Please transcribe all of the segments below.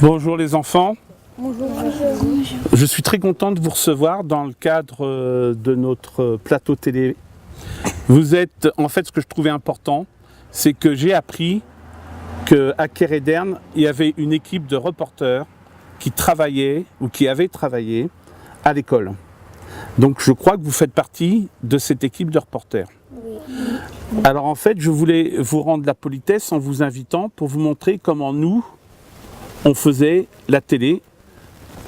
Bonjour les enfants. Bonjour. Je suis très content de vous recevoir dans le cadre de notre plateau télé. Vous êtes, en fait, ce que je trouvais important, c'est que j'ai appris qu'à Kéréderne, il y avait une équipe de reporters qui travaillait ou qui avait travaillé à l'école. Donc je crois que vous faites partie de cette équipe de reporters. Oui. Alors en fait, je voulais vous rendre la politesse en vous invitant pour vous montrer comment nous, on faisait la télé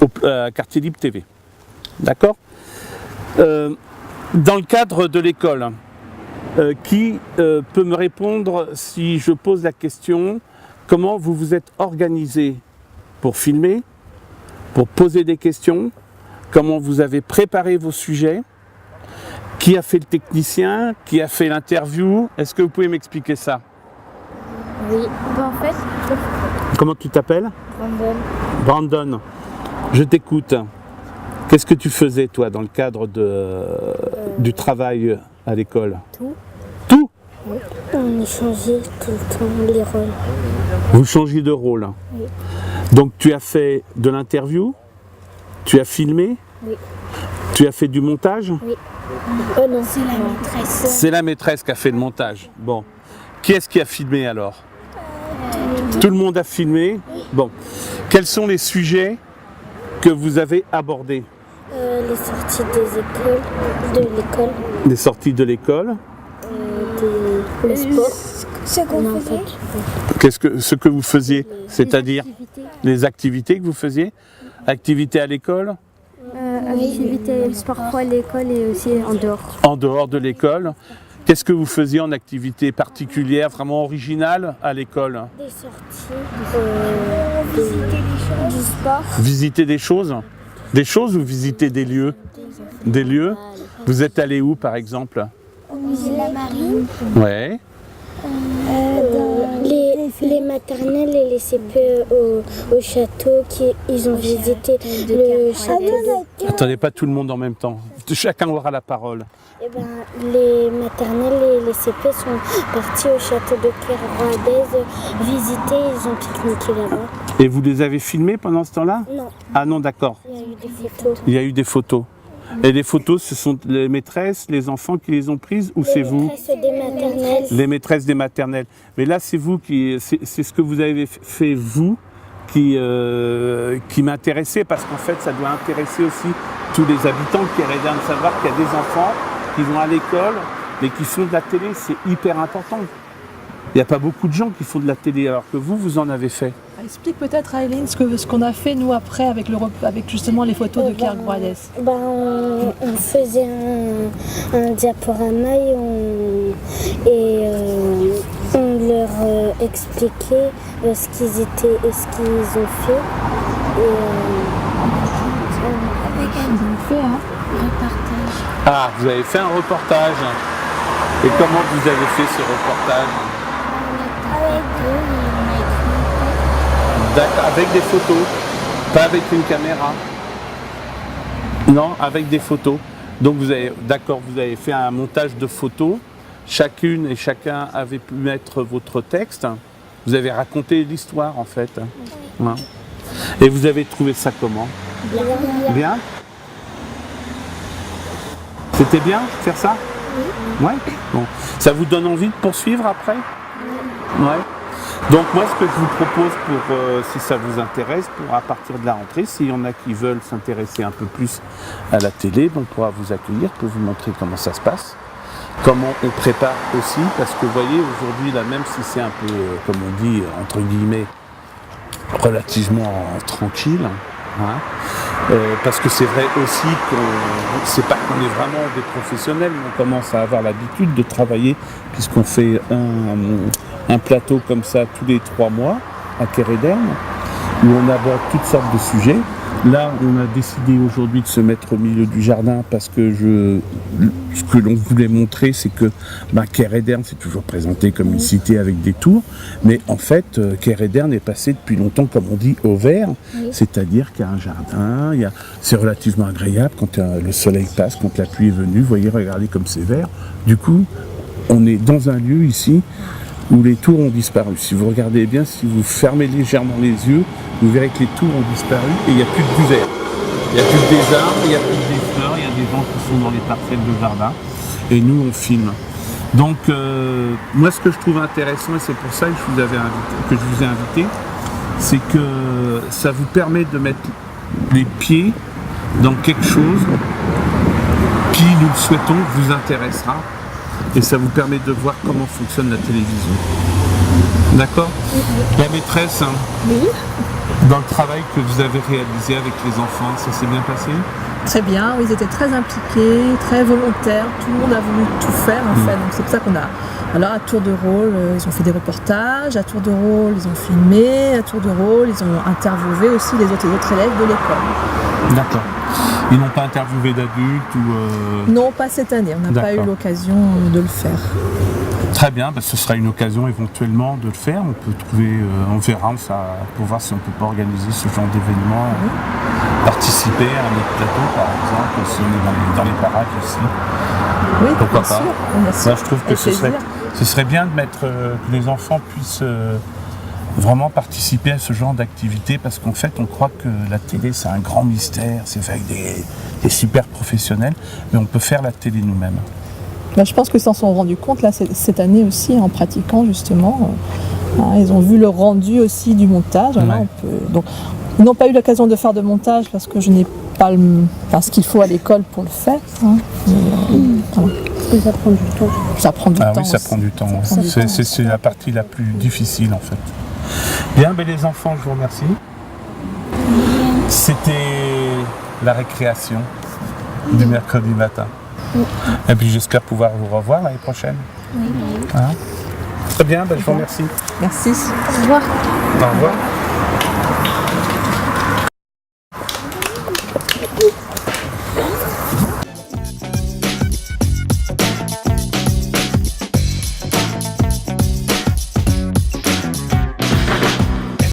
au Quartier Libre TV. D'accord ? Dans le cadre de l'école, qui peut me répondre si je pose la question comment vous vous êtes organisé pour filmer, pour poser des questions, comment vous avez préparé vos sujets, qui a fait le technicien, qui a fait l'interview? Est-ce que vous pouvez m'expliquer ça? Oui. En fait, Comment tu t'appelles? Brandon. Brandon, je t'écoute. Qu'est-ce que tu faisais toi dans le cadre du travail à l'école? Tout. Tout? Oui. On échangeait tout le temps les rôles. Vous changiez de rôle. Oui. Donc tu as fait de l'interview? Tu as filmé? Oui. Tu as fait du montage? Oui. Oh non, c'est la maîtresse. C'est la maîtresse qui a fait le montage. Bon. Qui est-ce qui a filmé alors? Tout le monde a filmé? Bon. Quels sont les sujets que vous avez abordés? Les sorties des écoles, de l'école, Les sorties de l'école. le sport. Ce Ce qu'on que vous faisiez, c'est-à-dire les activités que vous faisiez? Activités à l'école? Activités parfois à l'école et aussi en dehors. En dehors de l'école? Qu'est-ce que vous faisiez en activité particulière, vraiment originale à l'école? Des sorties, du sport. Visiter des choses? Des choses ou visiter des lieux? Des lieux? Vous êtes allé où par exemple? Au musée de la marine. Ouais. Les maternelles et les CPE au château, ils ont visité le château. Attendez, pas tout le monde en même temps. Chacun aura la parole. Eh ben, les maternelles et les CP sont partis au château de Kerguadez visiter, ils ont pique-niqué là-bas. Et vous les avez filmés pendant ce temps-là? Non, Ah non, d'accord. il y a eu des photos. Il y a eu des photos. Et les photos, ce sont les maîtresses, les enfants qui les ont prises ou c'est vous? Les maîtresses des maternelles. Les maîtresses des maternelles. Mais là, c'est vous qui, c'est ce que vous avez fait vous qui m'intéressait parce qu'en fait, ça doit intéresser aussi tous les habitants de Kéréderne, de savoir qu'il y a des enfants qui vont à l'école mais qui font de la télé, c'est hyper important. Il n'y a pas beaucoup de gens qui font de la télé alors que vous en avez fait. Explique peut-être à Hélène ce qu'on a fait nous après avec justement les photos de Kerguadez. On faisait un diaporama et on leur expliquait ce qu'ils étaient et ce qu'ils ont fait. Ils ont fait un Repartage. Ah, vous avez fait un reportage. Et comment vous avez fait ce reportage? Avec eux, on a écrit. D'accord, avec des photos, pas avec une caméra. Non, avec des photos. Donc vous avez fait un montage de photos. Chacune et chacun avait pu mettre votre texte. Vous avez raconté l'histoire en fait. Ouais. Et vous avez trouvé ça comment? Bien. C'était bien de faire ça? Oui. Ouais. Bon. Ça vous donne envie de poursuivre après? Ouais. Donc moi ce que je vous propose pour si ça vous intéresse, à partir de la rentrée, s'il y en a qui veulent s'intéresser un peu plus à la télé, on pourra vous accueillir pour vous montrer comment ça se passe, comment on prépare aussi, parce que vous voyez aujourd'hui là, même si c'est un peu, comme on dit, entre guillemets, relativement tranquille, hein, parce que c'est vrai aussi c'est pas qu'on est vraiment des professionnels, mais on commence à avoir l'habitude de travailler puisqu'on fait un plateau comme ça tous les 3 mois à Kéréderne où on aborde toutes sortes de sujets. Là, on a décidé aujourd'hui de se mettre au milieu du jardin parce que ce que l'on voulait montrer, c'est que Kéréderne, c'est toujours présenté comme une cité avec des tours, mais en fait, Kéréderne est passé depuis longtemps, comme on dit, au vert, c'est-à-dire qu'il y a un jardin, c'est relativement agréable quand le soleil passe, quand la pluie est venue, vous voyez, regardez comme c'est vert. Du coup, on est dans un lieu ici où les tours ont disparu. Si vous regardez bien, si vous fermez légèrement les yeux, vous verrez que les tours ont disparu et il n'y a plus de duvet. Il n'y a plus des arbres, il n'y a plus des fleurs, il y a des gens qui sont dans les parcelles de jardin et nous on filme. Donc moi ce que je trouve intéressant, et c'est pour ça que je vous ai invité, c'est que ça vous permet de mettre les pieds dans quelque chose qui, nous le souhaitons, vous intéressera et ça vous permet de voir comment fonctionne la télévision. D'accord ? La maîtresse, hein, Oui. Mm-hmm. dans le travail que vous avez réalisé avec les enfants, ça s'est bien passé ? Très bien, ils étaient très impliqués, très volontaires, tout le monde a voulu tout faire en fait, donc c'est pour ça qu'on a, voilà, à tour de rôle, ils ont fait des reportages, à tour de rôle, ils ont filmé, à tour de rôle, ils ont interviewé aussi les autres élèves de l'école. D'accord. Ils n'ont pas interviewé d'adultes ou... Non, pas cette année, on n'a pas eu D'accord. l'occasion de le faire. Très bien, ce sera une occasion éventuellement de le faire. On peut trouver, on verra pour voir si on ne peut pas organiser ce genre d'événement, participer à un autre plateau par exemple, si on est dans les parages aussi. Oui, pourquoi bien pas. sûr, bien sûr. Moi, je trouve que ce serait bien de mettre que les enfants puissent vraiment participer à ce genre d'activité parce qu'en fait on croit que la télé c'est un grand mystère, c'est fait avec des super professionnels, mais on peut faire la télé nous-mêmes. Ben, je pense qu'ils s'en sont rendus compte là, cette année aussi en pratiquant justement. Ils ont vu le rendu aussi du montage. Voilà, Ouais. Donc, ils n'ont pas eu l'occasion de faire de montage parce que je n'ai pas ce qu'il faut à l'école pour le faire. Hein. Voilà. Ça prend du temps. Ça prend du temps. Oui, ça aussi. prend du temps. Ça prend du temps C'est la partie la plus difficile en fait. Bien, les enfants, je vous remercie. C'était la récréation du mercredi matin. Et puis j'espère pouvoir vous revoir l'année prochaine. Hein ? Très bien, je vous remercie. Merci. Au revoir. Au revoir.